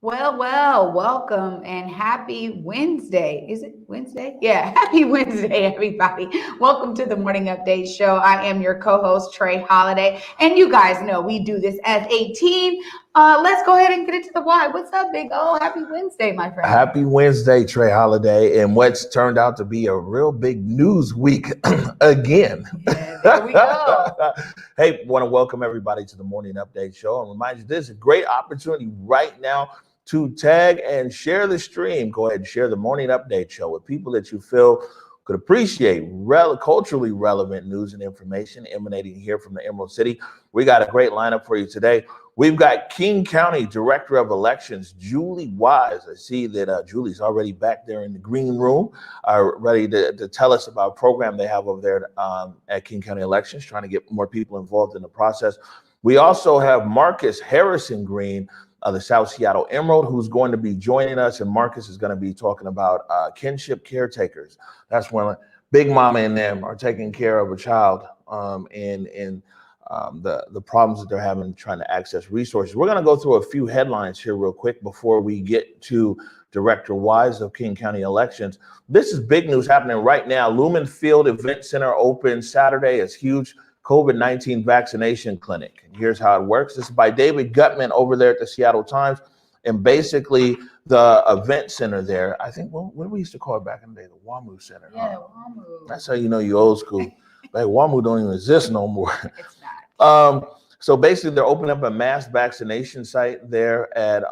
Welcome and happy Wednesday. Is it Wednesday? Yeah, happy Wednesday, everybody. Welcome to the Morning Update Show. I am your co-host, Trey Holiday, and you guys know we do this as a team. Let's go ahead and get into the why. What's up, Big O? Happy Wednesday, my friend. Happy Wednesday, Trey Holiday, and what's turned out to be a real big news week again. Yeah, there we go. Hey, want to welcome everybody to the Morning Update Show and remind you this is a great opportunity right now to tag and share the stream. Go ahead and share the Morning Update Show with people that you feel could appreciate culturally relevant news and information emanating here from the Emerald City. We got a great lineup for you today. We've got King County Director of Elections, Julie Wise. I see that Julie's already back there in the green room, ready to tell us about a program they have over there at King County Elections, trying to get more people involved in the process. We also have Marcus Harrison Green, the South Seattle Emerald, who's going to be joining us, and Marcus is going to be talking about kinship caretakers. That's when Big Mama and them are taking care of a child and the problems that they're having trying to access resources. We're going to go through a few headlines here real quick before we get to Director Wise of King County Elections. This is big news happening right now. Lumen Field Event Center opens Saturday. It's huge COVID-19 vaccination clinic. And here's how it works. This is by David Gutman over there at the Seattle Times. And basically the event center there, I think, what we used to call it back in the day, the WAMU Center. Yeah, WAMU. That's how you know you old school. Like WAMU don't even exist no more. It's not. So basically they're opening up a mass vaccination site there at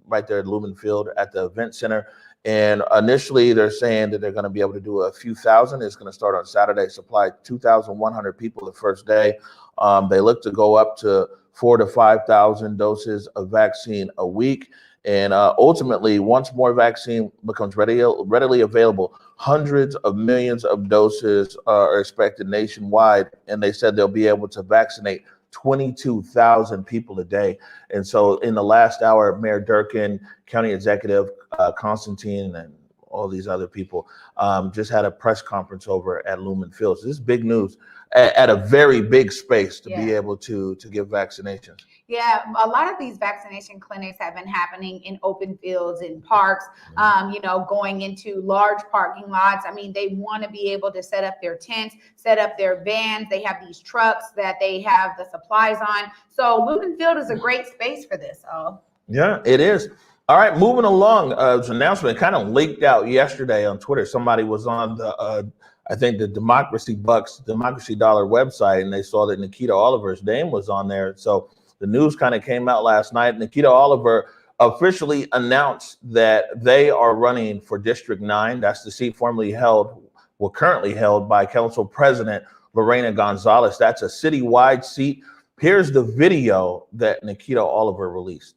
right there at Lumen Field at the event center. And initially, they're saying that they're going to be able to do a few thousand. It's going to start on Saturday, supply 2,100 people the first day. They look to go up to 4,000 to 5,000 doses of vaccine a week. And ultimately, once more vaccine becomes readily available, hundreds of millions of doses are expected nationwide. And they said they'll be able to vaccinate 22,000 people a day. And so in the last hour, Mayor Durkin, County Executive Constantine, and all these other people just had a press conference over at Lumen Field. So this is big news at a very big space to be able to give vaccinations. Yeah, a lot of these vaccination clinics have been happening in open fields, in parks, going into large parking lots. I mean, they want to be able to set up their tents, set up their vans. They have these trucks that they have the supplies on. So Lumen Field is a great space for this. Oh, yeah, it is. All right, moving along. An announcement kind of leaked out yesterday on Twitter. Somebody was on the I think the Democracy Dollar website, and they saw that Nikkita Oliver's name was on there. So the news kind of came out last night. Nikkita Oliver officially announced that they are running for District 9. That's the seat currently held by Council President Lorena Gonzalez. That's a citywide seat. Here's the video that Nikkita Oliver released.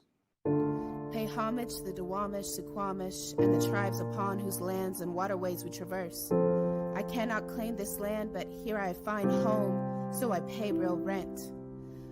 Pay homage to the Duwamish, Suquamish, and the tribes upon whose lands and waterways we traverse. I cannot claim this land, but here I find home, so I pay real rent.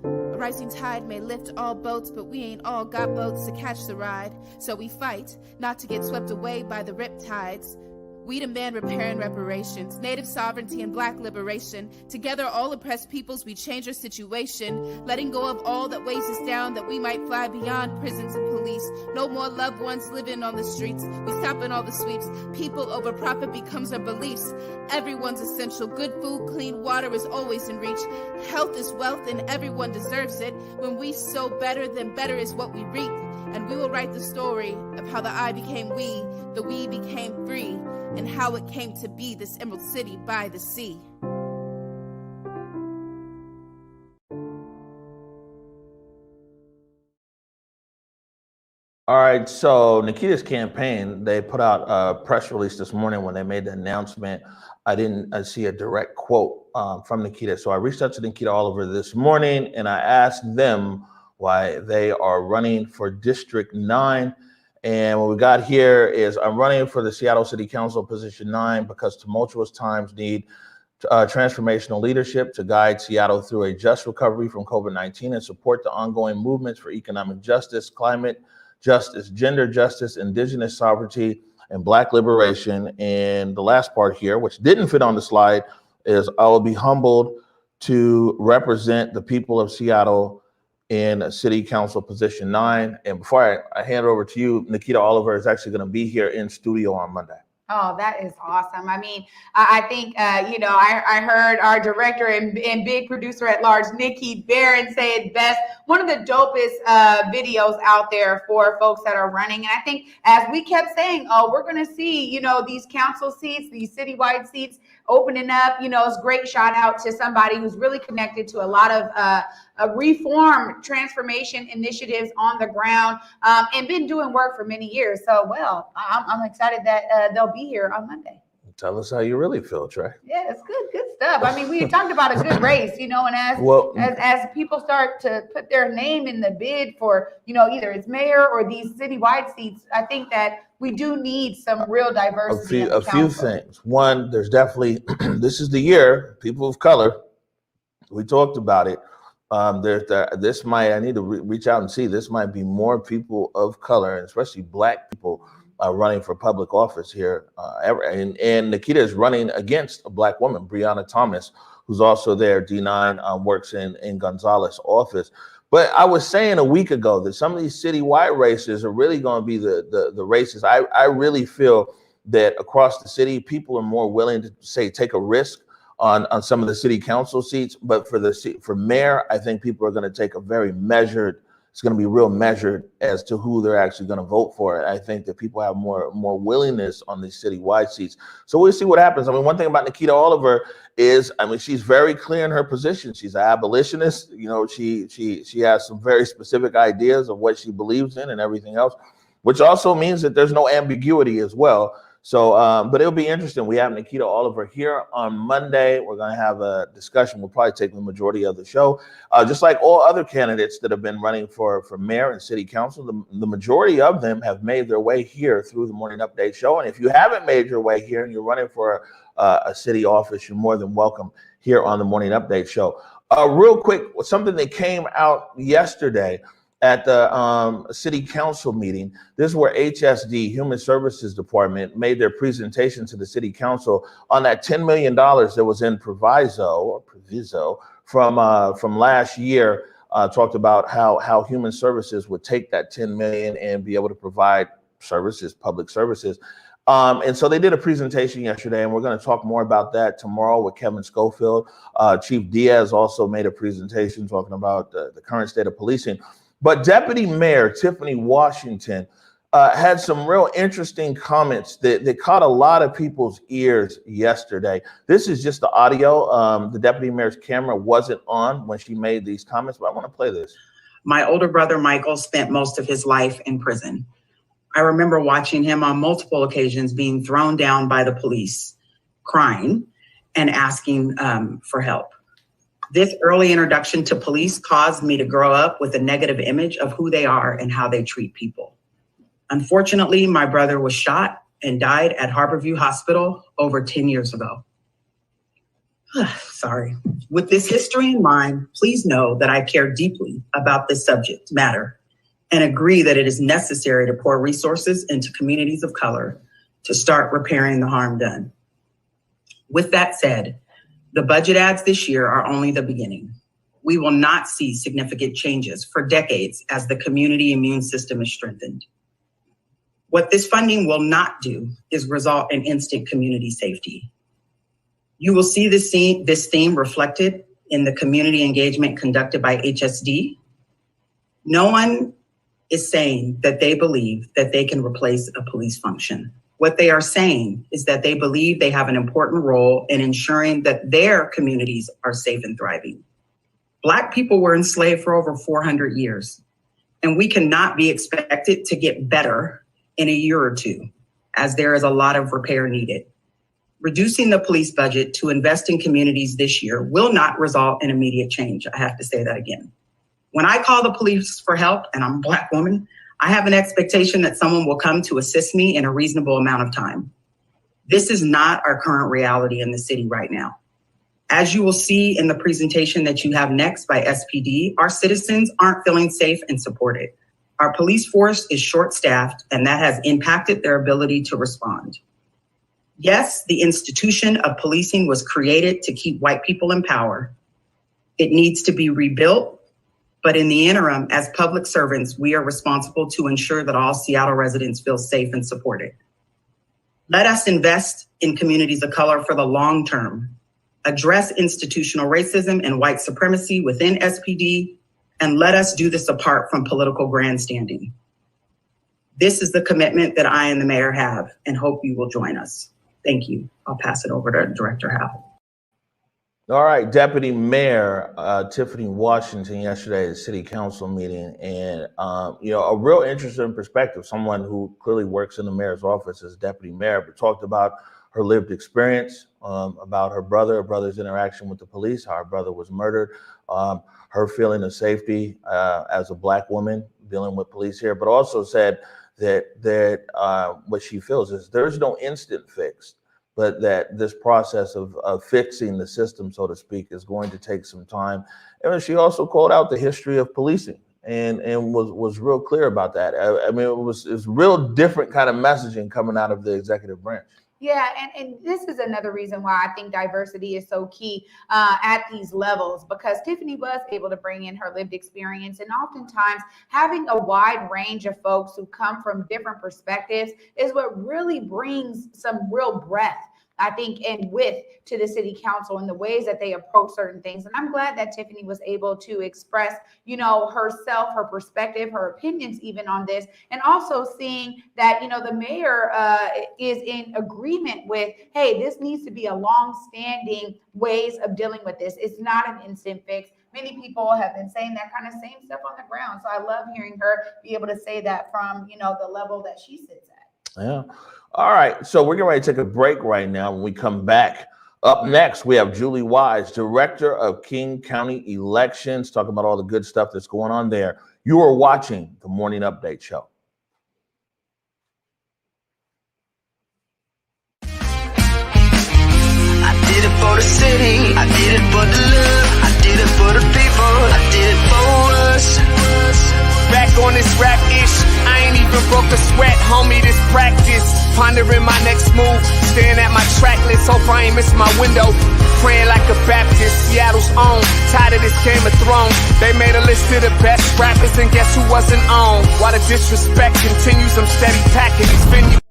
A rising tide may lift all boats, but we ain't all got boats to catch the ride. So we fight, not to get swept away by the riptides. We demand repair and reparations, native sovereignty and black liberation. Together, all oppressed peoples, we change our situation, letting go of all that weighs us down, that we might fly beyond prisons and police. No more loved ones living on the streets. We stop in all the sweeps. People over profit becomes our beliefs. Everyone's essential. Good food, clean water is always in reach. Health is wealth and everyone deserves it. When we sow better, then better is what we reap. And we will write the story of how the I became we, the we became free, and how it came to be this Emerald City by the sea. All right, so Nikkita's campaign, they put out a press release this morning when they made the announcement. I didn't see a direct quote from Nikkita. So I reached out to Nikkita Oliver this morning and I asked them why they are running for District 9. And what we got here is I'm running for the Seattle City Council position 9 because tumultuous times need transformational leadership to guide Seattle through a just recovery from COVID-19 and support the ongoing movements for economic justice, climate justice, gender justice, indigenous sovereignty, and Black liberation. And the last part here, which didn't fit on the slide, is I will be humbled to represent the people of Seattle in City Council Position 9. And before I hand it over to you, Nikkita Oliver is actually going to be here in studio on Monday. Oh, that is awesome. I mean, I think, I heard our director and big producer at large, Nikki Barron, say it best. One of the dopest videos out there for folks that are running. And I think as we kept saying, we're going to see, these council seats, these citywide seats opening up. It's a great shout out to somebody who's really connected to a lot of reform transformation initiatives on the ground and been doing work for many years. So, I'm excited that they'll be here on Monday. Tell us how you really feel, Trey. Yeah, it's good stuff. I mean, we talked about a good race, and as people start to put their name in the bid for, either it's mayor or these citywide seats, I think that we do need some real diversity. A few things. One, there's definitely, this is the year, people of color, we talked about it. I need to reach out and see, this might be more people of color, and especially Black people, running for public office here ever. And Nikkita is running against a Black woman, Breonna Thomas, who's also there. D9 works in Gonzalez's office. But I was saying a week ago that some of these citywide races are really going to be the races. I really feel that across the city, people are more willing to take a risk on some of the city council seats. But for mayor, I think people are going to take a very measured. It's going to be real measured as to who they're actually going to vote for. I think that people have more willingness on these citywide seats. So we'll see what happens. I mean, one thing about Nikkita Oliver is, she's very clear in her position. She's an abolitionist. She has some very specific ideas of what she believes in and everything else, which also means that there's no ambiguity as well. So, but it'll be interesting. We have Nikkita Oliver here on Monday. We're going to have a discussion. We'll probably take the majority of the show. Just like all other candidates that have been running for mayor and city council, the majority of them have made their way here through the Morning Update show. And if you haven't made your way here and you're running for a city office, you're more than welcome here on the Morning Update show. Real quick, something that came out yesterday at the city council meeting. This is where HSD, Human Services Department, made their presentation to the city council on that $10 million that was in proviso from last year. Talked about how Human Services would take that $10 million and be able to provide services, public services. And so they did a presentation yesterday, and we're going to talk more about that tomorrow with Kevin Schofield. Chief Diaz also made a presentation talking about the current state of policing. But Deputy Mayor Tiffany Washington had some real interesting comments that caught a lot of people's ears yesterday. This is just the audio. The Deputy Mayor's camera wasn't on when she made these comments, but I want to play this. My older brother, Michael, spent most of his life in prison. I remember watching him on multiple occasions being thrown down by the police, crying and asking for help. This early introduction to police caused me to grow up with a negative image of who they are and how they treat people. Unfortunately, my brother was shot and died at Harborview Hospital over 10 years ago. Sorry. With this history in mind, please know that I care deeply about this subject matter and agree that it is necessary to pour resources into communities of color to start repairing the harm done. With that said, the budget adds this year are only the beginning. We will not see significant changes for decades as the community immune system is strengthened. What this funding will not do is result in instant community safety. You will see this theme reflected in the community engagement conducted by HSD. No one is saying that they believe that they can replace a police function. What they are saying is that they believe they have an important role in ensuring that their communities are safe and thriving. Black people were enslaved for over 400 years, and we cannot be expected to get better in a year or two, as there is a lot of repair needed. Reducing the police budget to invest in communities this year will not result in immediate change. I have to say that again. When I call the police for help, and I'm a Black woman, I have an expectation that someone will come to assist me in a reasonable amount of time. This is not our current reality in the city right now. As you will see in the presentation that you have next by SPD, our citizens aren't feeling safe and supported. Our police force is short-staffed, and that has impacted their ability to respond. Yes, the institution of policing was created to keep white people in power. It needs to be rebuilt, But in the interim, as public servants, we are responsible to ensure that all Seattle residents feel safe and supported. Let us invest in communities of color for the long term, address institutional racism and white supremacy within SPD, and let us do this apart from political grandstanding. This is the commitment that I and the mayor have, and hope you will join us. Thank you. I'll pass it over to Director Howell. All right, Deputy Mayor Tiffany Washington yesterday at the City Council meeting, and a real interesting perspective. Someone who clearly works in the mayor's office as deputy mayor, but talked about her lived experience, about her brother's interaction with the police, how her brother was murdered, her feeling of safety as a Black woman dealing with police here, but also said that what she feels is there's no instant fix, but that this process of fixing the system, so to speak, is going to take some time. And she also called out the history of policing and was real clear about that. I mean, it's real different kind of messaging coming out of the executive branch. Yeah, and this is another reason why I think diversity is so key at these levels, because Tiffany was able to bring in her lived experience, and oftentimes having a wide range of folks who come from different perspectives is what really brings some real breadth, I think, and width to the city council and the ways that they approach certain things. And I'm glad that Tiffany was able to express, herself, her perspective, her opinions even on this, and also seeing that, the mayor is in agreement with, hey, this needs to be a long-standing ways of dealing with this. It's not an instant fix. Many people have been saying that kind of same stuff on the ground. So I love hearing her be able to say that from, the level that she sits at. Yeah. All right. So we're getting ready to take a break right now. When we come back, up next, we have Julie Wise, Director of King County Elections, talking about all the good stuff that's going on there. You are watching the Morning Update Show. I did it for the city. I did it for the love. I did it for the people. I did it for us. Back on this rap-ish, I ain't even broke a sweat, homie, this practice. Pondering my next move, staring at my track list, hope I ain't miss my window. Praying like a Baptist, Seattle's own, tired of this Game of Thrones. They made a list of the best rappers, and guess who wasn't on? While the disrespect continues, I'm steady packing these venues.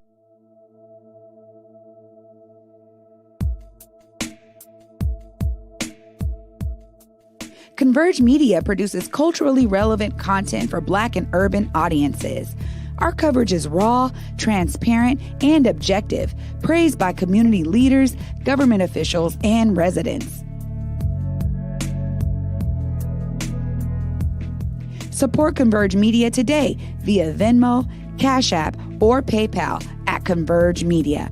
Converge Media produces culturally relevant content for Black and urban audiences. Our coverage is raw, transparent, and objective, praised by community leaders, government officials, and residents. Support Converge Media today via Venmo, Cash App, or PayPal at Converge Media.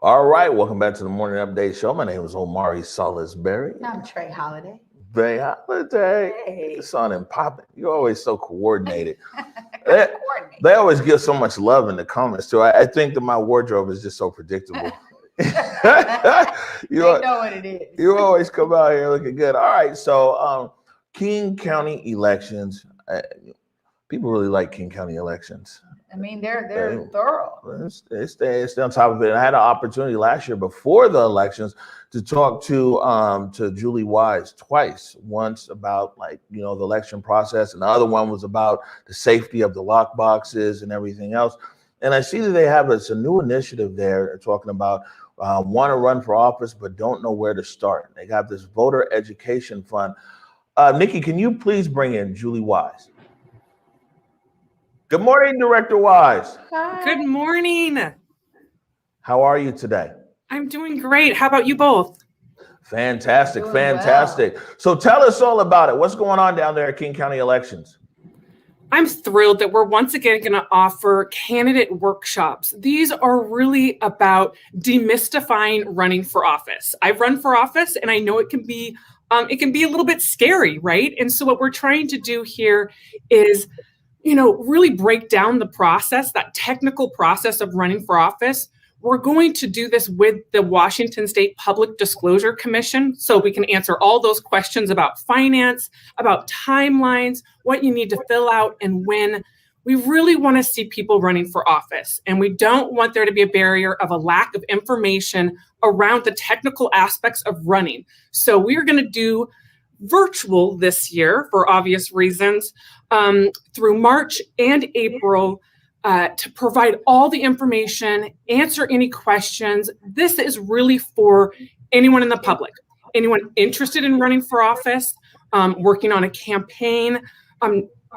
All right, welcome back to the Morning Update Show. My name is Omari Salisbury. I'm Trey Holiday. Bay Holiday. Hey. It's on and popping. You're always so coordinated. They always give so much love in the comments too. I think that my wardrobe is just so predictable. You know what it is. You always come out here looking good. All right, so King County elections. People really like King County elections. I mean, they're thorough. They stay on top of it. I had an opportunity last year before the elections to talk to Julie Wise twice. Once about the election process, and the other one was about the safety of the lock boxes and everything else. And I see that they have a new initiative there. They're talking about want to run for office but don't know where to start. They got this voter education fund. Nikki, can you please bring in Julie Wise? Good morning, Director Wise. Hi. Good morning. How are you today? I'm doing great. How about you both? Fantastic, Doing fantastic. Well. So tell us all about it. What's going on down there at King County Elections? I'm thrilled that we're once again going to offer candidate workshops. These are really about demystifying running for office. I've run for office, and I know it can be a little bit scary, right? And so what we're trying to do here is really break down the process, that technical process of running for office, We're going to do this with the Washington State Public Disclosure Commission, so we can answer all those questions about finance, about timelines, what you need to fill out, and when. We really want to see people running for office, and we don't want there to be a barrier of a lack of information around the technical aspects of running. So we're going to do virtual this year for obvious reasons through March and April to provide all the information, answer any questions. This is really for anyone in the public, anyone interested in running for office, working on a campaign,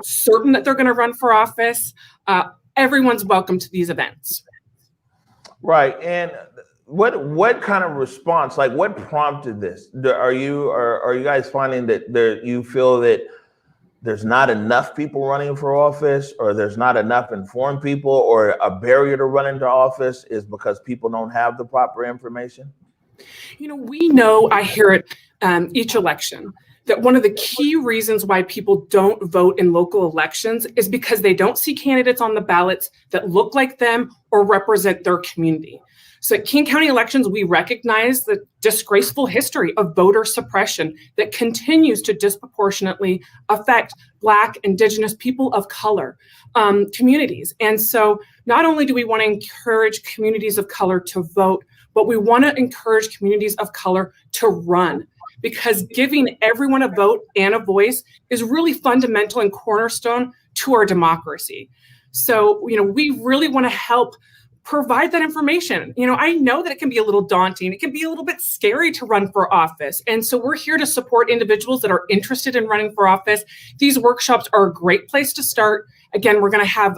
certain that they're going to run for office. Everyone's welcome to these events. Right. And what kind of response, like what prompted this? Are you guys finding that you feel that there's not enough people running for office, or there's not enough informed people, or a barrier to run into office is because people don't have the proper information? We know, I hear it each election, that one of the key reasons why people don't vote in local elections is because they don't see candidates on the ballots that look like them or represent their community. So at King County elections, we recognize the disgraceful history of voter suppression that continues to disproportionately affect Black, Indigenous, people of color communities. And so not only do we want to encourage communities of color to vote, but we want to encourage communities of color to run, because giving everyone a vote and a voice is really fundamental and cornerstone to our democracy. So, we really want to help provide that information. I know that it can be a little daunting. It can be a little bit scary to run for office. And so we're here to support individuals that are interested in running for office. These workshops are a great place to start. Again, we're going to have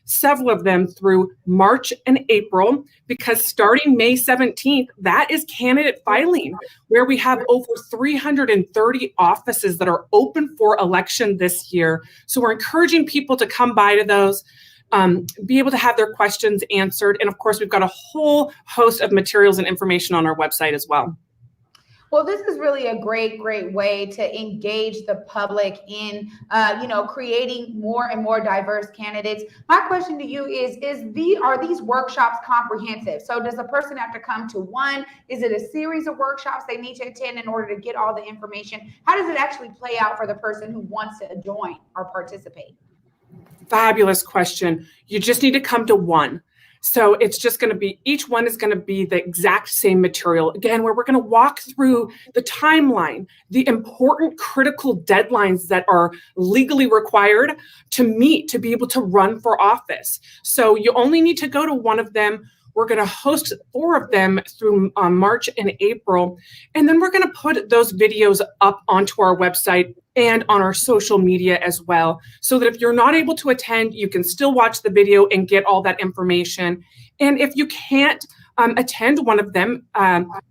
several of them through March and April, because starting May 17th, that is candidate filing, where we have over 330 offices that are open for election this year. So we're encouraging people to come by to those, be able to have their questions answered. And of course, we've got a whole host of materials and information on our website as well. Well, this is really a great way to engage the public in, creating more and more diverse candidates. My question to you are these workshops comprehensive? So does a person have to come to one? Is it a series of workshops they need to attend in order to get all the information? How does it actually play out for the person who wants to join or participate? Fabulous question. You just need to come to one. So it's just going to be, each one is going to be the exact same material, again, where we're going to walk through the timeline, the important critical deadlines that are legally required to meet to be able to run for office. So you only need to go to one of them. We're going to host 4 of them through March and April. And then we're going to put those videos up onto our website and on our social media as well, so that if you're not able to attend, you can still watch the video and get all that information. And if you can't attend one of them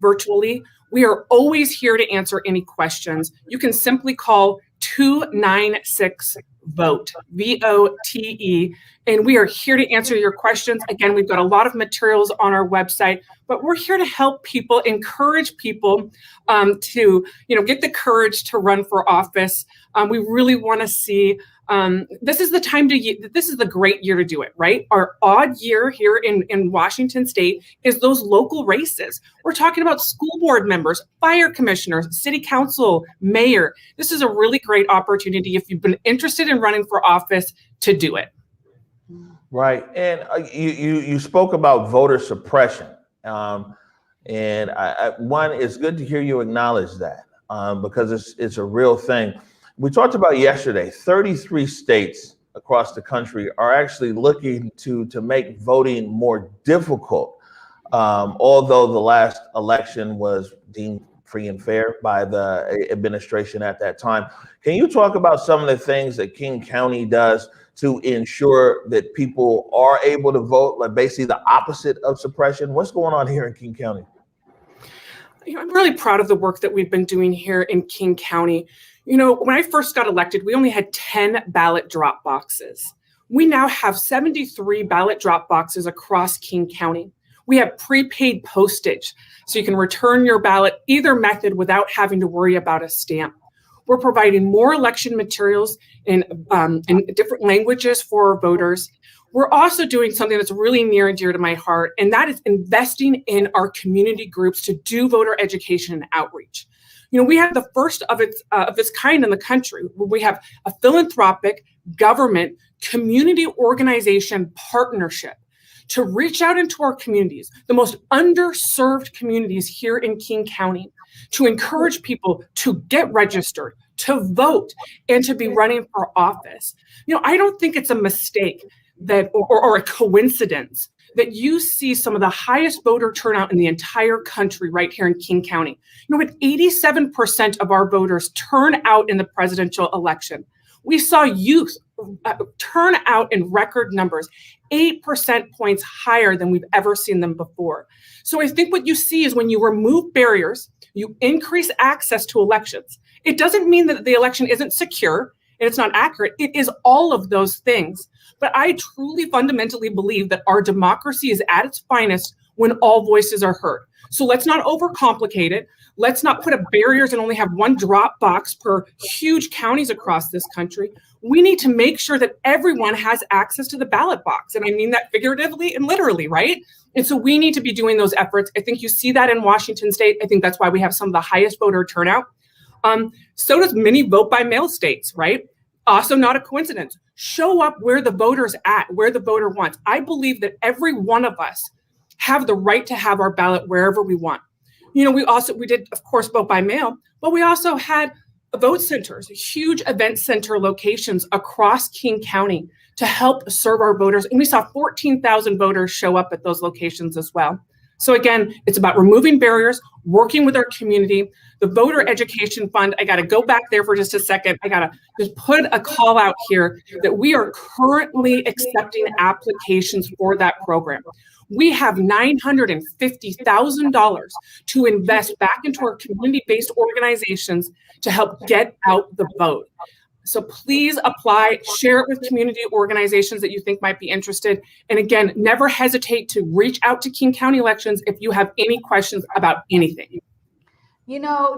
virtually, we are always here to answer any questions. You can simply call 296-VOTE, VOTE, and we are here to answer your questions. Again, we've got a lot of materials on our website, but we're here to help people, encourage people to, get the courage to run for office. We really want to see, this is the great year to do it, right? Our odd year here in Washington State is those local races. We're talking about school board members, fire commissioners, city council, mayor. This is a really great opportunity, if you've been interested in running for office, to do it. Right. And you spoke about voter suppression. And it's good to hear you acknowledge that because it's a real thing. We talked about yesterday, 33 states across the country are actually looking to make voting more difficult. Although the last election was deemed free and fair by the administration at that time. Can you talk about some of the things that King County does to ensure that people are able to vote, like basically the opposite of suppression? What's going on here in King County? I'm really proud of the work that we've been doing here in King County. When I first got elected, we only had 10 ballot drop boxes. We now have 73 ballot drop boxes across King County. We have prepaid postage, so you can return your ballot either method without having to worry about a stamp. We're providing more election materials in different languages for voters. we're also doing something that's really near and dear to my heart, and that is investing in our community groups to do voter education and outreach. We have the first of its kind in the country, where we have a philanthropic government community organization partnership to reach out into our communities, the most underserved communities here in King County, to encourage people to get registered, to vote, and to be running for office. I don't think it's a mistake that, or a coincidence, that you see some of the highest voter turnout in the entire country right here in King County. With 87% of our voters turn out in the presidential election. We saw youth turn out in record numbers, 8% points higher than we've ever seen them before. So I think what you see is when you remove barriers, you increase access to elections. It doesn't mean that the election isn't secure and it's not accurate. It is all of those things. But I truly fundamentally believe that our democracy is at its finest when all voices are heard. So let's not overcomplicate it. Let's not put up barriers and only have one drop box per huge counties across this country. We need to make sure that everyone has access to the ballot box. And I mean that figuratively and literally, right? And so we need to be doing those efforts. I think you see that in Washington state. I think that's why we have some of the highest voter turnout. So does many vote by mail states, right? Also not a coincidence. Show up where the voter's at, where the voter wants. I believe that every one of us have the right to have our ballot wherever we want. We did, of course, vote by mail, but we also had vote centers, huge event center locations across King County to help serve our voters. And we saw 14,000 voters show up at those locations as well. So again, it's about removing barriers, working with our community. The Voter Education Fund, I got to go back there for just a second. I got to just put a call out here that we are currently accepting applications for that program. We have $950,000 to invest back into our community-based organizations to help get out the vote. So please apply, share it with community organizations that you think might be interested. And again, never hesitate to reach out to King County Elections if you have any questions about anything.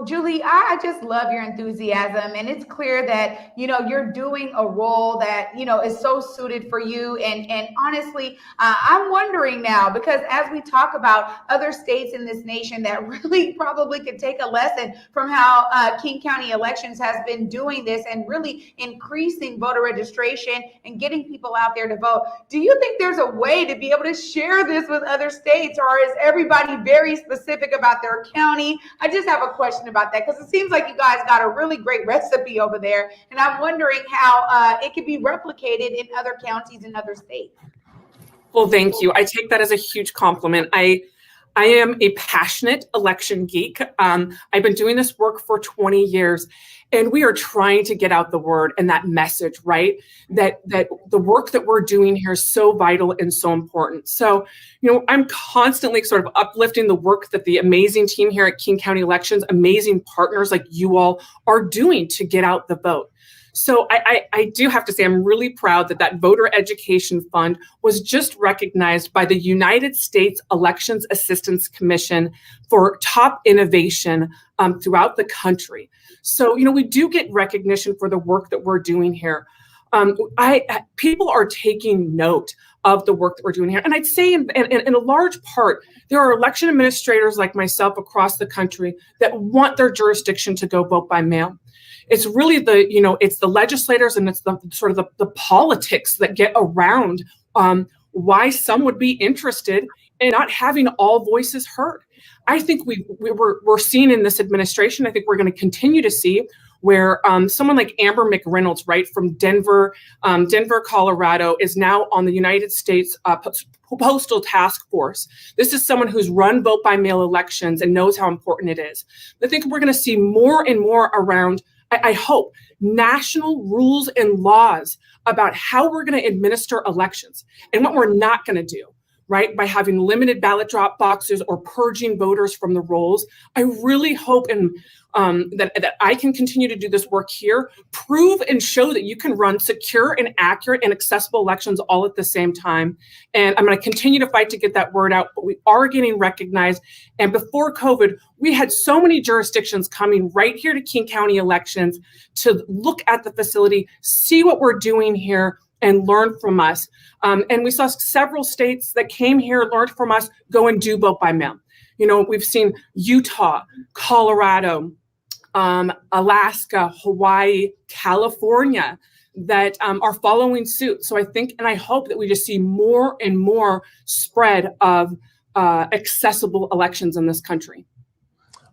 Julie, I just love your enthusiasm, and it's clear that, you're doing a role that, is so suited for you. And honestly, I'm wondering now, because as we talk about other states in this nation that really probably could take a lesson from how King County Elections has been doing this and really increasing voter registration and getting people out there to vote. Do you think there's a way to be able to share this with other states, or is everybody very specific about their county? I just have a question about that, because it seems like you guys got a really great recipe over there, and I'm wondering how it could be replicated in other counties and other states. Well, thank you. I take that as a huge compliment. I am a passionate election geek. I've been doing this work for 20 years, and we are trying to get out the word and that message, right? That the work that we're doing here is so vital and so important. So, I'm constantly sort of uplifting the work that the amazing team here at King County Elections, amazing partners like you all, are doing to get out the vote. So I do have to say, I'm really proud that Voter Education Fund was just recognized by the United States Elections Assistance Commission for top innovation throughout the country. So, we do get recognition for the work that we're doing here. People are taking note of the work that we're doing here. And I'd say in a large part, there are election administrators like myself across the country that want their jurisdiction to go vote by mail. It's really it's the legislators and it's the sort of the politics that get around why some would be interested in not having all voices heard. I think we're seeing in this administration, I think we're going to continue to see where someone like Amber McReynolds, right, from Denver, Colorado, is now on the United States Postal Task Force. This is someone who's run vote by mail elections and knows how important it is. I think we're going to see more and more around, I hope, national rules and laws about how we're going to administer elections and what we're not going to do, right? By having limited ballot drop boxes or purging voters from the rolls. I really hope that I can continue to do this work here, prove and show that you can run secure and accurate and accessible elections all at the same time. And I'm going to continue to fight to get that word out, but we are getting recognized. And before COVID, we had so many jurisdictions coming right here to King County Elections to look at the facility, see what we're doing here, and learn from us. And we saw several states that came here, learned from us, go and do vote by mail. You know, we've seen Utah, Colorado, Alaska, Hawaii, California that are following suit. So I think and I hope that we just see more and more spread of accessible elections in this country.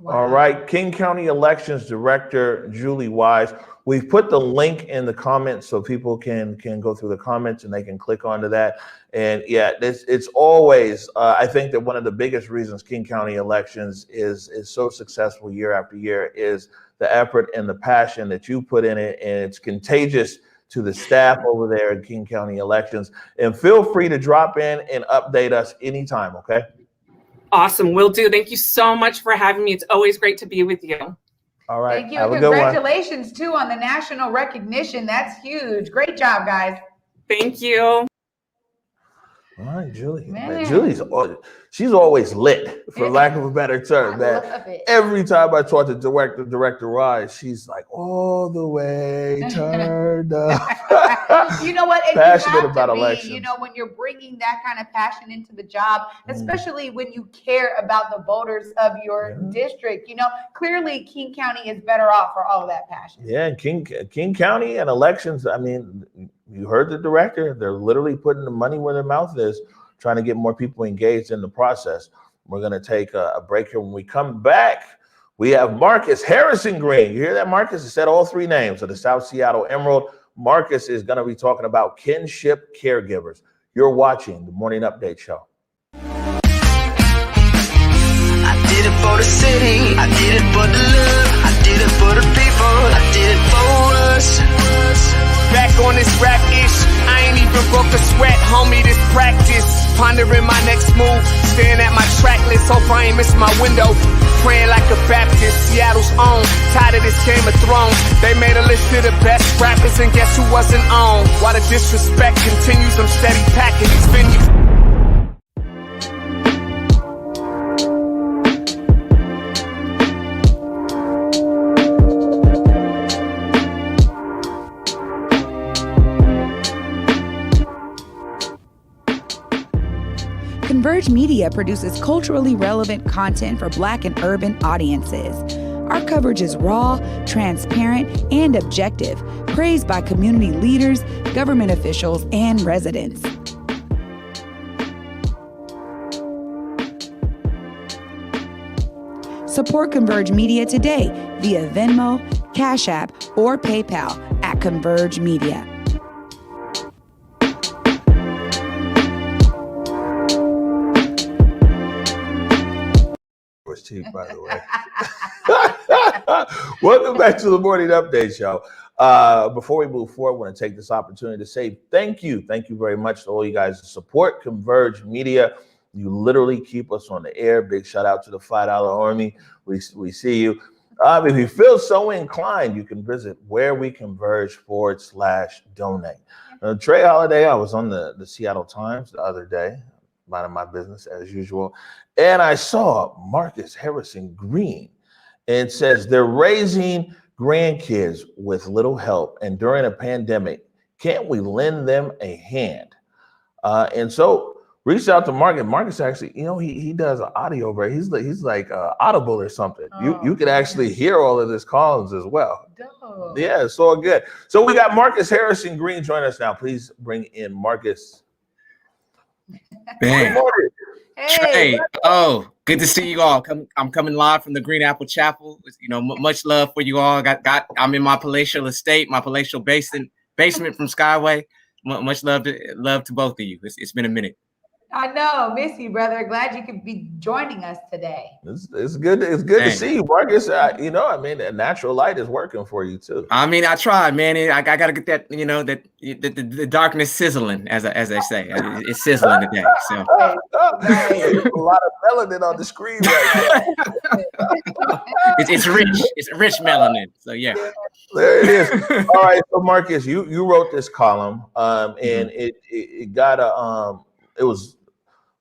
Wow. All right, King County Elections Director Julie Wise. We've put the link in the comments so people can go through the comments and they can click onto that. And yeah, it's always, I think that one of the biggest reasons King County Elections is so successful year after year is the effort and the passion that you put in it. And it's contagious to the staff over there at King County Elections. And feel free to drop in and update us anytime, okay? Awesome, will do. Thank you so much for having me. It's always great to be with you. All right. Thank you. Congratulations too on the national recognition. That's huge. Great job, guys. Thank you. All right, Julie. Man, she's always lit, for lack of a better term. Man, every time I talk to Director Wise, she's like all the way turned up. You know what? And passionate about elections. You know, when you're bringing that kind of passion into the job, especially when you care about the voters of your district, you know, clearly King County is better off for all of that passion. Yeah, and King County and elections, I mean, you heard the director. They're literally putting the money where their mouth is, trying to get more people engaged in the process. We're going to take a break here. When we come back, we have Marcus Harrison Green. You hear that, Marcus? He said all three names of the South Seattle Emerald. Marcus is going to be talking about Kinship Caregivers. You're watching the Morning Update Show. I did it for the city. I did it for the love. I did it for the people. I did it for us. Back on this rap-ish, I ain't even broke a sweat, homie, this practice. Pondering my next move, staring at my track list, hope I ain't miss my window. Praying like a Baptist, Seattle's own, tired of this Game of Thrones. They made a list of the best rappers and guess who wasn't on? While the disrespect continues, I'm steady packing these venues. Converge Media produces culturally relevant content for Black and urban audiences. Our coverage is raw, transparent, and objective, praised by community leaders, government officials, and residents. Support Converge Media today via Venmo, Cash App, or PayPal at Converge Media. Cheap, by the way. Welcome back to the Morning Update Show. Before we move forward, I want to take this opportunity to say thank you. Thank you very much to all you guys who support Converge Media. You literally keep us on the air. Big shout out to the $5 Army. We see you. If you feel so inclined, you can visit whereweconverge.org/donate. Trey Holiday, I was on the Seattle Times the other day, minding my business as usual, and I saw Marcus Harrison Green. It says they're raising grandkids with little help, and during a pandemic, can't we lend them a hand? And so reached out to Marcus. Marcus actually, you know, he does an audio, right? He's like Audible or something. You can actually hear all of his calls as well. Dope. Yeah, it's all good. So we got Marcus Harrison Green joining us now. Please bring in Marcus. Man. Hey. Trey, oh, good to see you all. I'm coming live from the Green Apple Chapel. You know, much love for you all. I'm in my palatial estate, my palatial basement from Skyway. Much love to both of you. It's been a minute. I know, miss you, brother. Glad you could be joining us today. It's good. It's good to see you, Marcus. You know, I mean, the natural light is working for you too. I mean, I tried, man. I gotta get that, you know, that the darkness sizzling, as they say. It's sizzling today. So there's a lot of melanin on the screen right now. it's rich. It's rich melanin. So yeah. There it is. All right. So Marcus, you wrote this column, and it got it was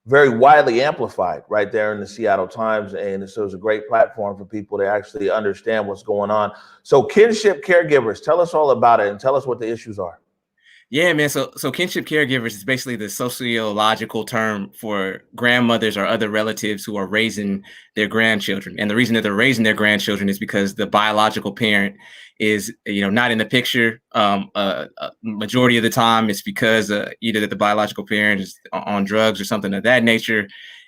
very widely amplified right there in the Seattle Times. And so it's a great platform for people to actually understand what's going on. So Kinship Caregivers, tell us all about it and tell us what the issues are. Yeah, man. So kinship caregivers is basically the sociological term for grandmothers or other relatives who are raising their grandchildren. And the reason that they're raising their grandchildren is because the biological parent is, not in the picture. Majority of the time, it's because either that the biological parent is on drugs or something of that nature,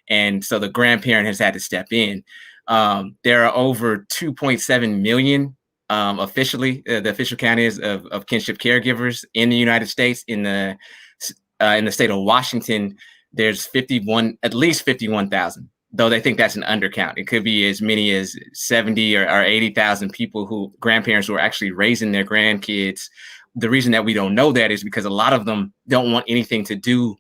and so the grandparent has had to step in. There are over 2.7 million. Officially, the official count is of kinship caregivers in the United States. In the state of Washington, there's at least 51,000. Though they think that's an undercount. It could be as many as 70 or 80,000 people grandparents who are actually raising their grandkids. The reason that we don't know that is because a lot of them don't want anything to do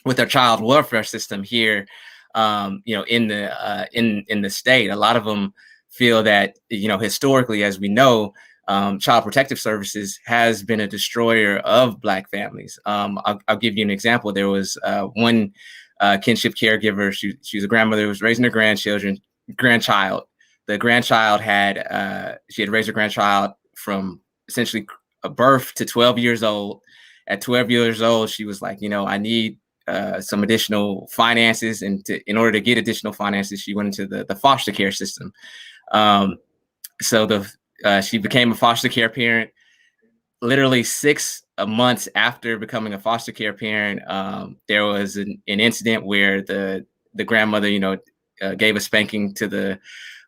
with their child welfare system here. In the state, a lot of them feel that, historically, as we know, Child Protective Services has been a destroyer of Black families. I'll give you an example. There was one kinship caregiver. She was a grandmother who was raising her grandchild. The grandchild she had raised her grandchild from essentially a birth to 12 years old. At 12 years old, she was like, I need some additional finances, and in order to get additional finances, she went into the foster care system. So she became a foster care parent. Literally 6 months after becoming a foster care parent, there was an incident where the grandmother, gave a spanking to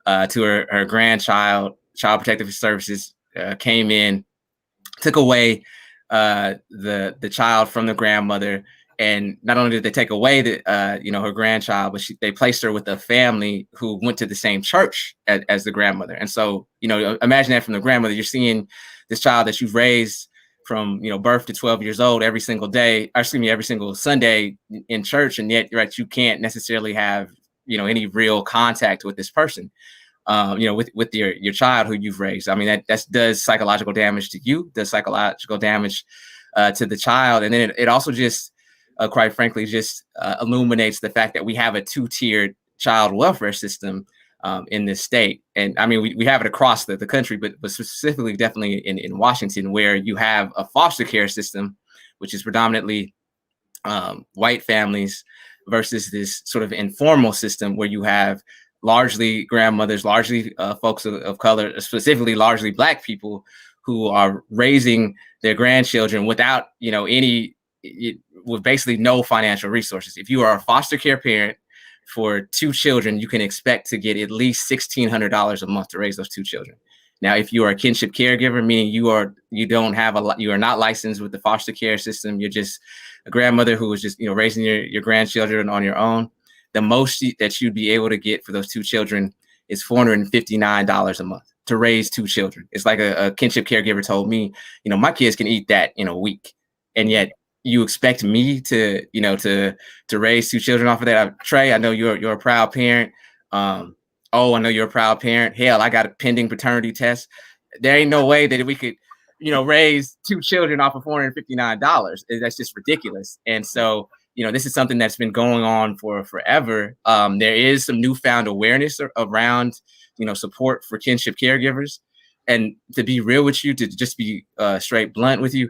her grandchild. Child Protective Services came in, took away the child from the grandmother. And not only did they take away her grandchild, but they placed her with a family who went to the same church as the grandmother. And so, imagine that from the grandmother. You're seeing this child that you've raised from, birth to 12 years old every single Sunday in church. And yet, right, you can't necessarily have, any real contact with this person, with your child who you've raised. I mean, that does psychological damage to you, does psychological damage to the child. And then it also just, quite frankly, just illuminates the fact that we have a 2-tiered child welfare system in this state. And I mean, we have it across the country, but specifically definitely in Washington, where you have a foster care system, which is predominantly white families, versus this sort of informal system where you have largely grandmothers, largely folks of color, specifically largely Black people, who are raising their grandchildren without, with basically no financial resources. If you are a foster care parent for 2 children, you can expect to get at least $1,600 a month to raise those 2 children. Now, if you are a kinship caregiver, meaning you are not licensed with the foster care system, you're just a grandmother who is just, raising your grandchildren on your own, the most that you'd be able to get for those 2 children is $459 a month to raise 2 children. It's like a kinship caregiver told me, my kids can eat that in a week. And yet you expect me to raise 2 children off of that? Trey, I know you're a proud parent. I know you're a proud parent. Hell, I got a pending paternity test. There ain't no way that we could, raise 2 children off of $459. That's just ridiculous. And so, this is something that's been going on for forever. There is some newfound awareness around, support for kinship caregivers. And to be real with you, to just be straight blunt with you,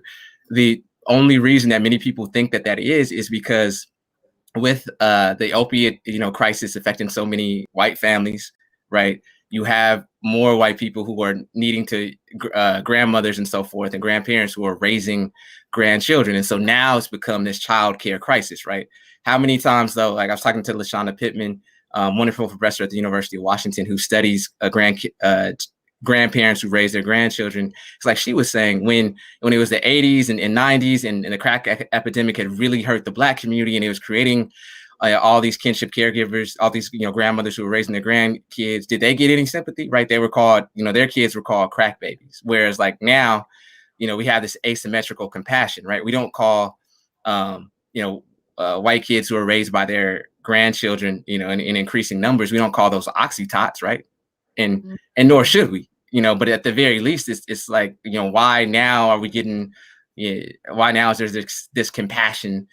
the only reason that many people think that is because with the opiate, crisis affecting so many white families, right? You have more white people who are needing to grandmothers and so forth, and grandparents who are raising grandchildren. And so now it's become this child care crisis, right? How many times, though, like I was talking to LaShawna Pittman, wonderful professor at the University of Washington, who studies grandparents who raise their grandchildren. It's like she was saying, when it was the 80s and 90s and the crack epidemic had really hurt the Black community, and it was creating all these kinship caregivers, all these grandmothers who were raising their grandkids, did they get any sympathy? Right? They were called, their kids were called crack babies. Whereas like now, we have this asymmetrical compassion, right? We don't call white kids who are raised by their grandchildren, in increasing numbers, we don't call those oxytots, right? And nor should we. But at the very least, it's like, why now are we getting, why now is there this compassion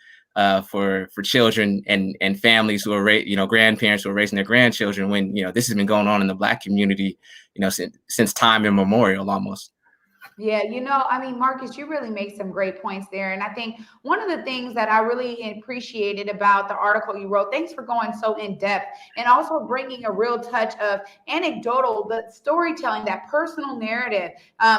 for children and families who are, grandparents who are raising their grandchildren when, this has been going on in the Black community, since time immemorial almost. Yeah, I mean, Marcus, you really make some great points there. And I think one of the things that I really appreciated about the article you wrote, thanks for going so in depth and also bringing a real touch of anecdotal, the storytelling, that personal narrative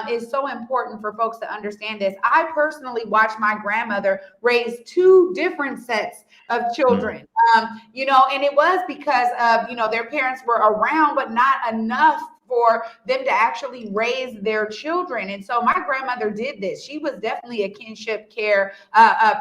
is so important for folks to understand this. I personally watched my grandmother raise two different sets of children, and it was because of, their parents were around, but not enough for them to actually raise their children. And so my grandmother did this. She was definitely a kinship care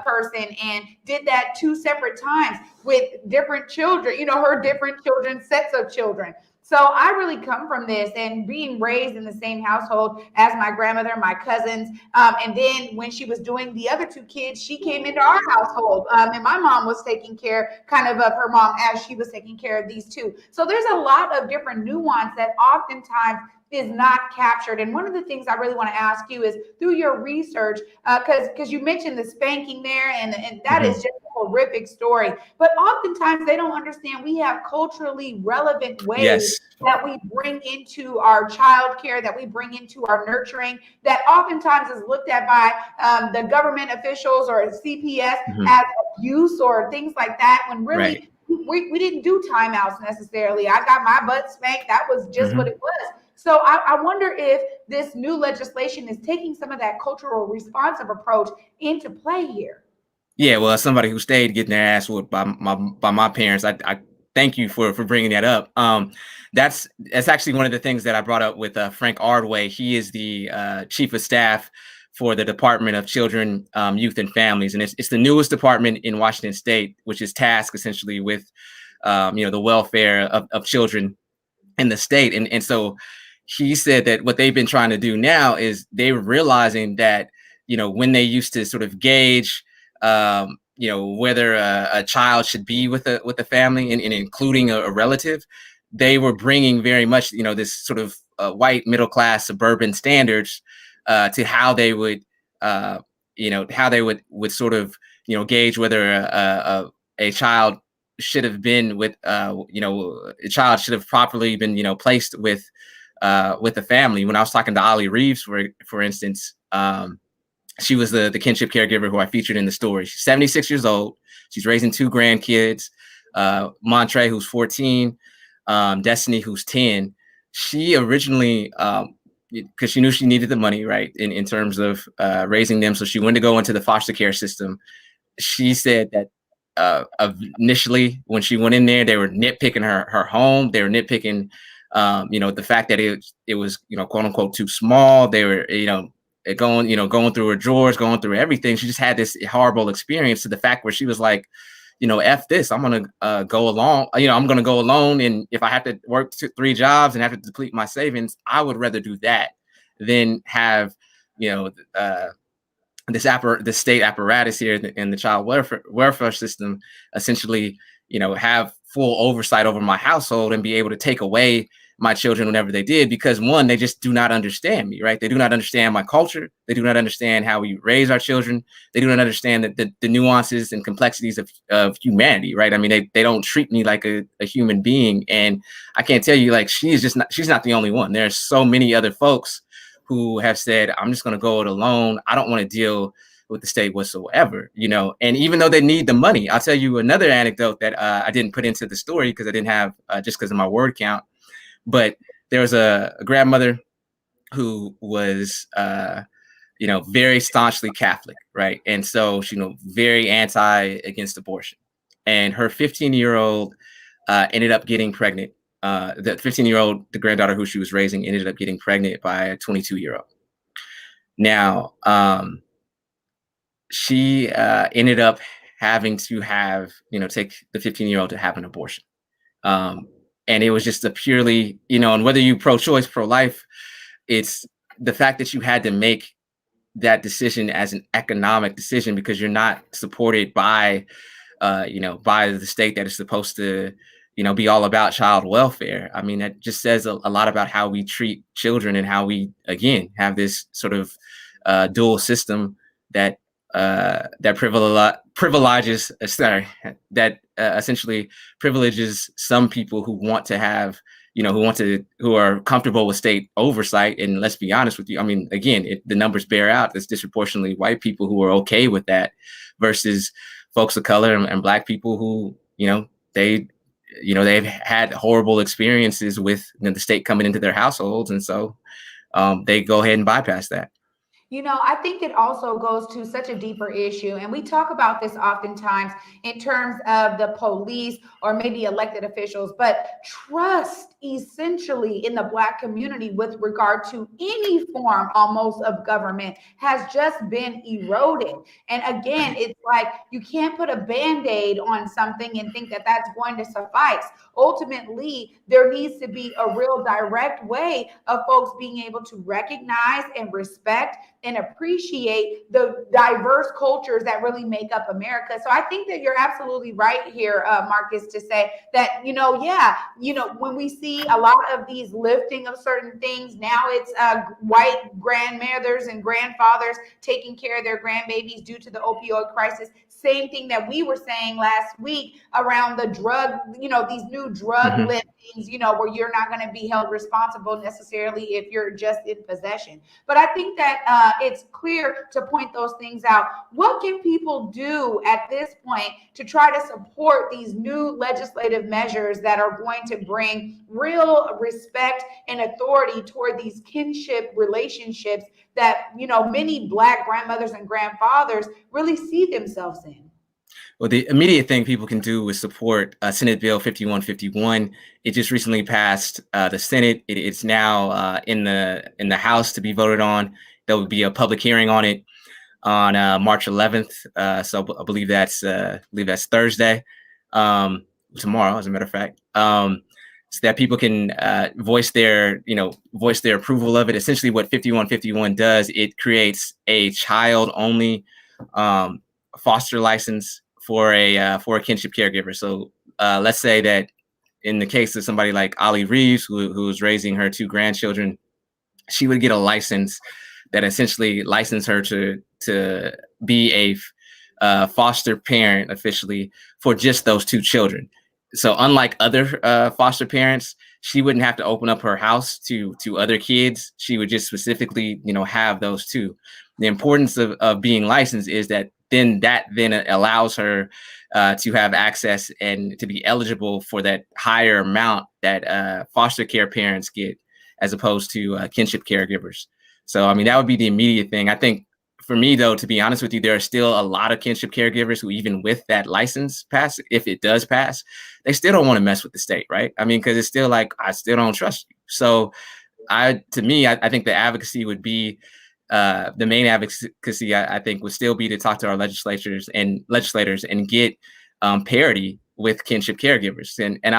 person and did that two separate times with different children, her different children, sets of children. So I really come from this and being raised in the same household as my grandmother, my cousins. And then when she was doing the other two kids, she came into our household. And my mom was taking care kind of her mom as she was taking care of these two. So there's a lot of different nuance that oftentimes is not captured. And one of the things I really want to ask you is through your research, because you mentioned the spanking there, and that is just a horrific story. But oftentimes they don't understand we have culturally relevant ways that we bring into our child care, that we bring into our nurturing, that oftentimes is looked at by the government officials or CPS as abuse or things like that, when really we didn't do timeouts necessarily. I got my butt spanked. That was just what it was. So I wonder if this new legislation is taking some of that cultural responsive approach into play here. Yeah, well, as somebody who stayed getting their ass whooped by my parents, I thank you for bringing that up. That's actually one of the things that I brought up with Frank Ardway. He is the chief of staff for the Department of Children, Youth, and Families, and it's the newest department in Washington State, which is tasked essentially with the welfare of children in the state. And so he said that what they've been trying to do now is they're realizing that, when they used to sort of gauge, whether a child should be with a family and including a relative, they were bringing very much, this sort of white middle class suburban standards to how they would, would sort of, gauge whether a child should have been with, a child should have properly been, placed with the family. When I was talking to Ollie Reeves, for instance, she was the kinship caregiver who I featured in the story. She's 76 years old. She's raising two grandkids, Montre, who's 14, Destiny, who's 10. She originally, because she knew she needed the money, right, in terms of raising them. So she wanted to go into the foster care system. She said that initially when she went in there, they were nitpicking her home. They were nitpicking, the fact that it was, quote unquote, too small. They were, going through her drawers, going through everything. She just had this horrible experience to the fact where she was like, F this, I'm going to go along. I'm going to go alone. And if I have to work 3 jobs and have to deplete my savings, I would rather do that than have, this state apparatus here in the child welfare system, essentially, have full oversight over my household and be able to take away my children whenever they did, because one, they just do not understand me, right? They do not understand my culture. They do not understand how we raise our children. They do not understand the nuances and complexities of humanity, right? I mean, they don't treat me like a human being. And I can't tell you, like, she's not the only one. There's so many other folks who have said, I'm just going to go it alone. I don't want to deal with the state whatsoever, and even though they need the money, I'll tell you another anecdote that I didn't put into the story because I didn't have just because of my word count. But there was a grandmother who was, very staunchly Catholic, right? And so, very against abortion. And her 15-year-old ended up getting pregnant. The 15-year-old, the granddaughter who she was raising, ended up getting pregnant by a 22-year-old. Now, she ended up having to have, take the 15-year-old to have an abortion. And it was just a purely, and whether you pro-choice, pro-life, it's the fact that you had to make that decision as an economic decision because you're not supported by, by the state that is supposed to, be all about child welfare. I mean, that just says a lot about how we treat children and how we, again, have this sort of dual system that essentially privileges some people who want to have, who are comfortable with state oversight. And let's be honest with you. I mean, again, the numbers bear out. It's disproportionately white people who are okay with that versus folks of color and Black people who, they've had horrible experiences with the state coming into their households. And so they go ahead and bypass that. I think it also goes to such a deeper issue, and we talk about this oftentimes in terms of the police or maybe elected officials, but trust essentially in the Black community with regard to any form almost of government has just been eroded. And again, it's like you can't put a Band-Aid on something and think that that's going to suffice. Ultimately, there needs to be a real direct way of folks being able to recognize and respect and appreciate the diverse cultures that really make up America. So I think that you're absolutely right here, Marcus, to say that, when we see a lot of these lifting of certain things, now it's white grandmothers and grandfathers taking care of their grandbabies due to the opioid crisis. Same thing that we were saying last week around the drug, these new drug liftings, where you're not going to be held responsible necessarily if you're just in possession. But I think that it's clear to point those things out. What can people do at this point to try to support these new legislative measures that are going to bring real respect and authority toward these kinship relationships that, many Black grandmothers and grandfathers really see themselves in? Well, the immediate thing people can do is support Senate Bill 5151. It just recently passed the Senate. It's now in the House to be voted on. There will be a public hearing on it on March 11th. So I believe that's Thursday, tomorrow, as a matter of fact. So that people can voice their approval of it. Essentially, what 5151 does, it creates a child-only foster license for a kinship caregiver. So let's say that in the case of somebody like Ollie Reeves, who is raising her 2 grandchildren, she would get a license that essentially licensed her to be a foster parent officially for just those 2 children. So unlike other foster parents, she wouldn't have to open up her house to other kids. She would just specifically, have those 2. The importance of being licensed is that then allows her to have access and to be eligible for that higher amount that foster care parents get, as opposed to kinship caregivers. So, I mean, that would be the immediate thing. I think for me, though, to be honest with you, there are still a lot of kinship caregivers who, even with that license pass, if it does pass, they still don't want to mess with the state, right? I mean, because it's still like, I still don't trust you. So I think the advocacy would be, the main advocacy, I think, would still be to talk to our legislators and get parity with kinship caregivers. And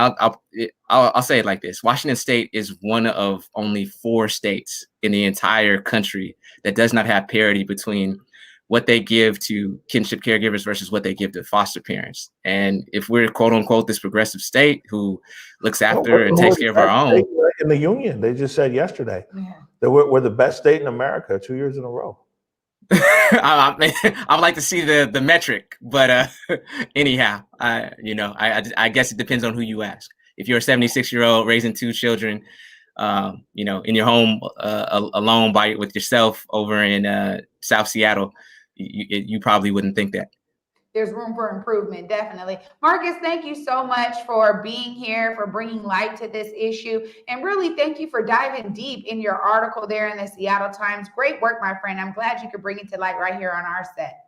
I'll say it like this: Washington State is one of only 4 states in the entire country that does not have parity between what they give to kinship caregivers versus what they give to foster parents. And if we're quote unquote this progressive state who looks after and takes care of our own. In the union, they just said yesterday that we're the best state in America 2 years in a row. I would like to see the metric, but anyhow, I guess it depends on who you ask. If you're a 76-year-old raising 2 children, in your home alone with yourself over in South Seattle, you probably wouldn't think that. There's room for improvement, definitely. Marcus, thank you so much for being here, for bringing light to this issue. And really, thank you for diving deep in your article there in the Seattle Times. Great work, my friend. I'm glad you could bring it to light right here on our set.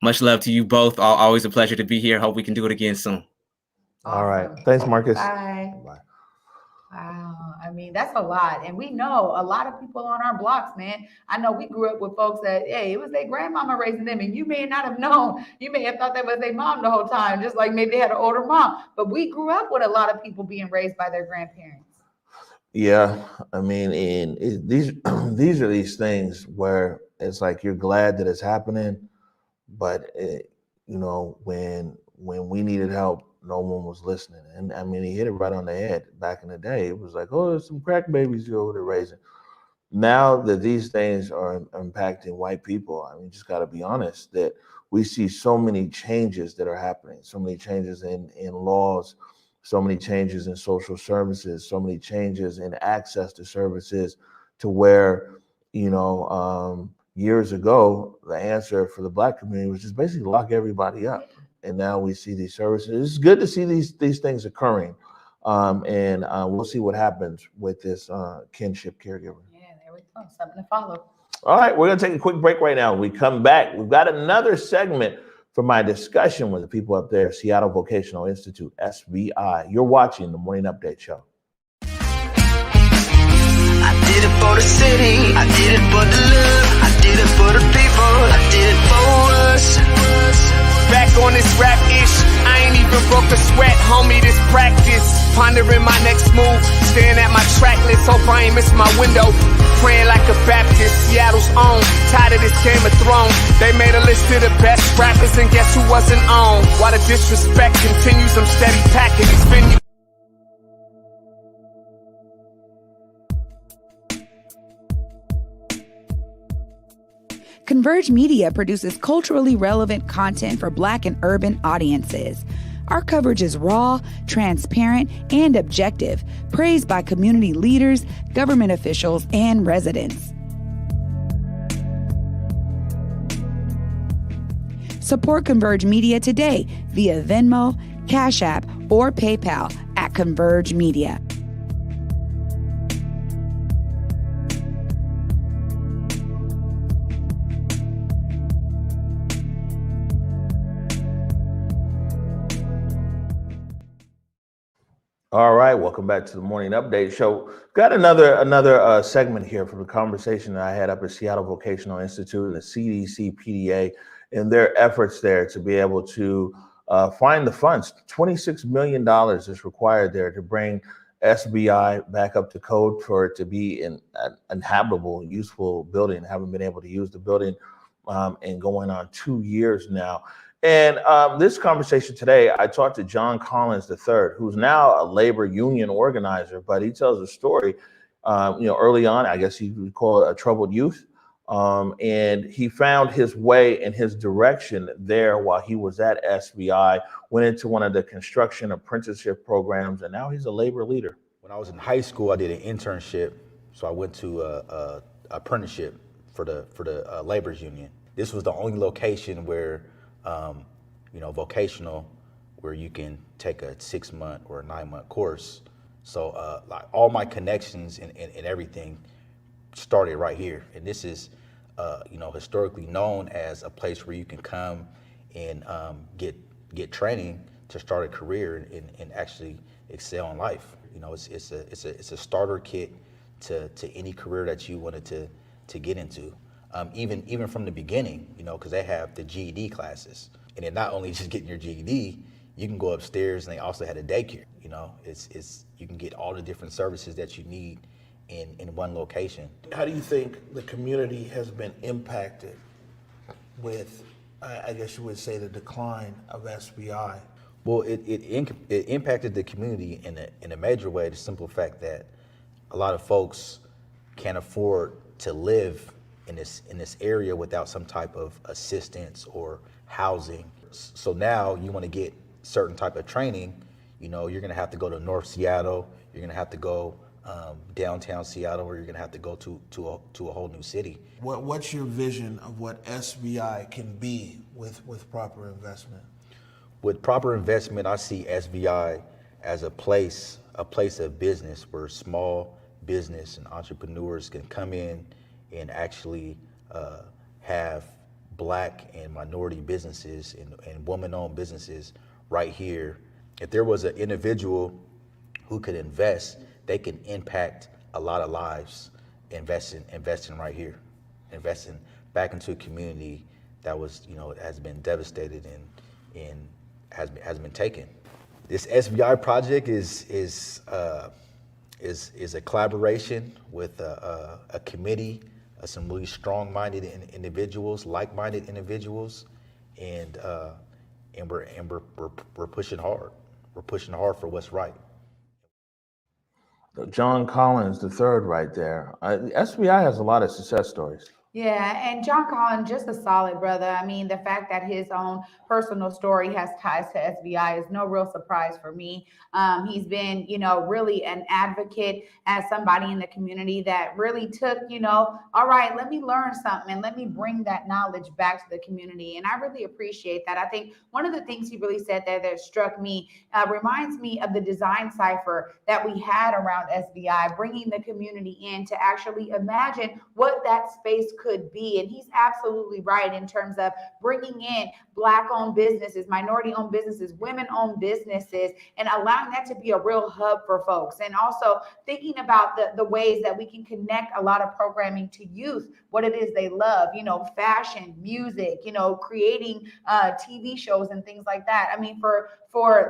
Much love to you both. Always a pleasure to be here. Hope we can do it again soon. Awesome. All right. Thanks, Marcus. Bye. Bye. Wow. I mean, that's a lot. And we know a lot of people on our blocks, man. I know we grew up with folks that, hey, it was their grandmama raising them. And you may not have known. You may have thought that was their mom the whole time, just like maybe they had an older mom. But we grew up with a lot of people being raised by their grandparents. Yeah. I mean, these are these things where it's like you're glad that it's happening. But, when we needed help, no one was listening. And I mean, he hit it right on the head. Back in the day, it was like, oh, there's some crack babies you're over there raising. Now that these things are impacting white people, I mean, just got to be honest that we see so many changes that are happening, so many changes in laws, so many changes in social services, so many changes in access to services, to where, years ago, the answer for the Black community was just basically lock everybody up. And now we see these services. It's good to see these things occurring. And we'll see what happens with this kinship caregiver. Yeah, there we go. Something to follow. All right, we're going to take a quick break right now. When we come back, we've got another segment for my discussion with the people up there, Seattle Vocational Institute, SVI. You're watching the Morning Update Show. I did it for the city, I did it for the love, I did it for the people, I did it for us. Back on this rap-ish, I ain't even broke a sweat, homie, this practice. Pondering my next move, staring at my track list, hope I ain't miss my window. Praying like a Baptist, Seattle's own, tired of this Game of Thrones. They made a list of the best rappers and guess who wasn't on? While the disrespect continues, I'm steady packing these venues. Converge Media produces culturally relevant content for Black and urban audiences. Our coverage is raw, transparent, and objective, praised by community leaders, government officials, and residents. Support Converge Media today via Venmo, Cash App, or PayPal at Converge Media. All right, welcome back to the Morning Update Show. Got another segment here from the conversation that I had up at Seattle Vocational Institute and the CDC PDA in their efforts there to be able to find the funds. $26 million is required there to bring SBI back up to code for it to be an habitable, useful building. Haven't been able to use the building in going on 2 years now. And this conversation today, I talked to John Collins III, who's now a labor union organizer, but he tells a story, early on, I guess he would call it a troubled youth. And he found his way and his direction there while he was at SBI, went into one of the construction apprenticeship programs, and now he's a labor leader. When I was in high school, I did an internship. So I went to a apprenticeship for the labor's union. This was the only location where vocational, where you can take a 6-month or a 9-month course. So like all my connections and everything started right here. And this is, historically known as a place where you can come and get training to start a career and actually excel in life. It's a starter kit to any career that you wanted to get into. Even from the beginning, because they have the GED classes. And then not only just getting your GED, you can go upstairs and they also had a daycare. It's you can get all the different services that you need in one location. How do you think the community has been impacted with, I guess you would say, the decline of SBI? Well, it impacted the community in a major way, the simple fact that a lot of folks can't afford to live in this area without some type of assistance or housing. So now you want to get certain type of training, you're going to have to go to North Seattle, you're going to have to go downtown Seattle, or you're going to have to go to a whole new city. What's your vision of what SBI can be with proper investment? With proper investment, I see SBI as a place of business where small business and entrepreneurs can come in and actually have Black and minority businesses and woman-owned businesses right here. If there was an individual who could invest, they can impact a lot of lives. Investing right here, investing back into a community that was, has been devastated and has been taken. This SBI project is a collaboration with a committee, some really strong-minded individuals, like-minded individuals, and we're pushing hard. We're pushing hard for what's right. John Collins III right there. SBI has a lot of success stories. Yeah, and John Collins, just a solid brother. I mean, the fact that his own personal story has ties to SBI is no real surprise for me. He's been, really an advocate as somebody in the community that really took, all right, let me learn something and let me bring that knowledge back to the community. And I really appreciate that. I think one of the things he really said there that struck me reminds me of the design cipher that we had around SBI, bringing the community in to actually imagine what that space could be. And he's absolutely right in terms of bringing in Black-owned businesses, minority-owned businesses, women-owned businesses, and allowing that to be a real hub for folks. And also thinking about the ways that we can connect a lot of programming to youth, what it is they love, fashion, music, creating TV shows and things like that. I mean, for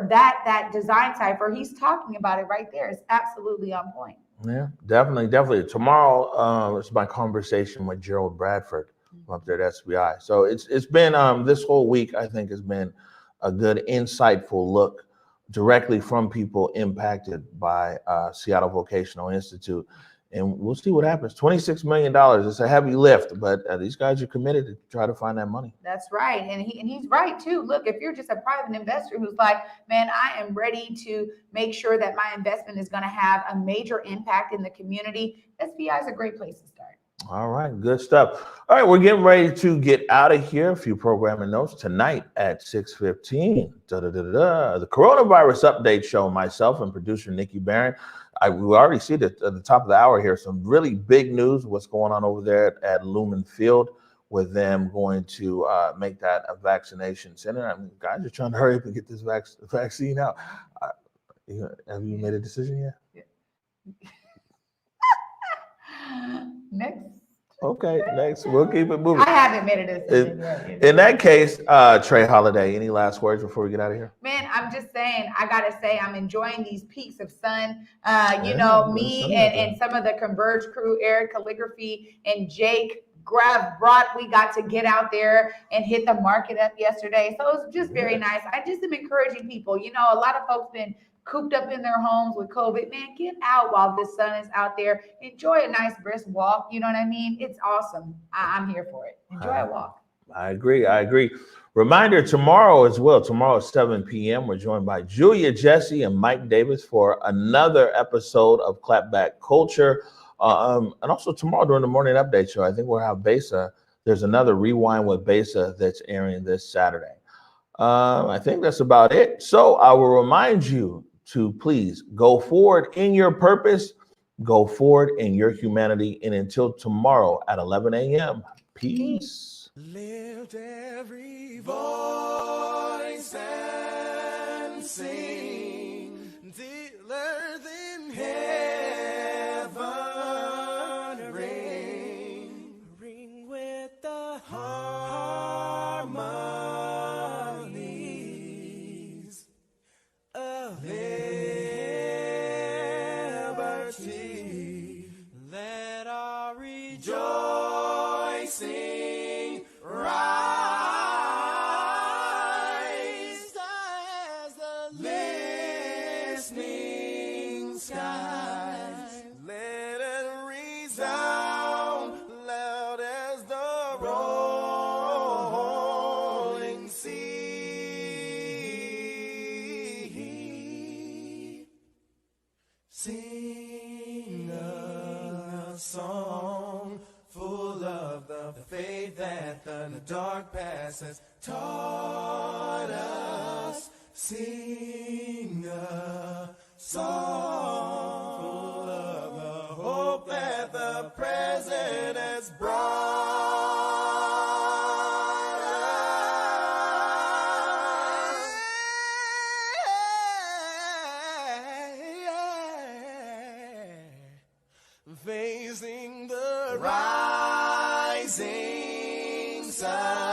that design cipher, he's talking about it right there. It's absolutely on point. Yeah, definitely. Tomorrow, it's my conversation with Gerald Bradford up there at SBI. So it's been this whole week, I think, has been a good, insightful look directly from people impacted by Seattle Vocational Institute. And we'll see what happens. $26 million. It's a heavy lift, but these guys are committed to try to find that money. That's right. And he's right, too. Look, if you're just a private investor who's like, man, I am ready to make sure that my investment is going to have a major impact in the community, SBI is a great place to start. All right, good stuff. All right, we're getting ready to get out of here. A few programming notes tonight at 6:15. The coronavirus update show, myself and producer Nikki Barron. We already see that at the top of the hour here, some really big news, what's going on over there at Lumen Field with them going to make that a vaccination center. I mean, guys are trying to hurry up and get this vaccine out. Have you made a decision yet? Yeah. Next. Okay, next. We'll keep it moving. I haven't made a decision yet. In that case, Trey Holiday, any last words before we get out of here? Man, I'm just saying, I got to say, I'm enjoying these peaks of sun. Me and some of the Converge crew, Eric, Calligraphy, and Jake, we got to get out there and hit the market up yesterday. So it was just very nice. I just am encouraging people. A lot of folks been cooped up in their homes with COVID. Man, get out while the sun is out there. Enjoy a nice brisk walk. You know what I mean? It's awesome. I'm here for it. Enjoy a walk. I agree. Reminder tomorrow as well. Tomorrow at 7 p.m. We're joined by Julia Jesse and Mike Davis for another episode of Clapback Culture. And also tomorrow during the morning update show, I think we'll have Besa. There's another Rewind with Besa that's airing this Saturday. I think that's about it. So I will remind you to please go forward in your purpose, go forward in your humanity. And until tomorrow at 11 a.m., peace. Lift every voice and sing till earth in heaven ring with the harmonies of liberty. Let our rejoicing rise as the listening skies. Let it resound loud as the rolling sea. Sing a song full of the faith that the dark past has taught us. Sing a song full of the hope that the present has brought us. Facing the rising sun.